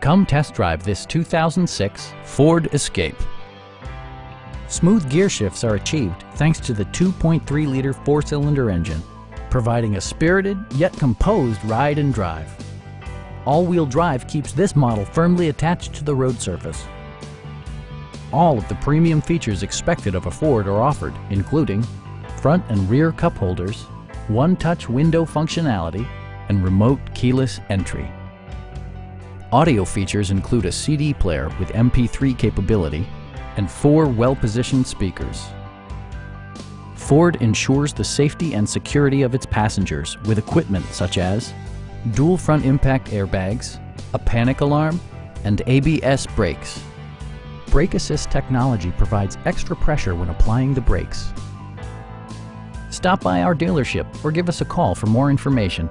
Come test drive this 2006 Ford Escape. Smooth gear shifts are achieved thanks to the 2.3-liter four-cylinder engine, providing a spirited yet composed ride and drive. All-wheel drive keeps this model firmly attached to the road surface. All of the premium features expected of a Ford are offered, including front and rear cup holders, one-touch window functionality, and remote keyless entry. Audio features include a CD player with MP3 capability and 4 well-positioned speakers. Ford ensures the safety and security of its passengers with equipment such as dual front impact airbags, a panic alarm, and ABS brakes. Brake Assist technology provides extra pressure when applying the brakes. Stop by our dealership or give us a call for more information.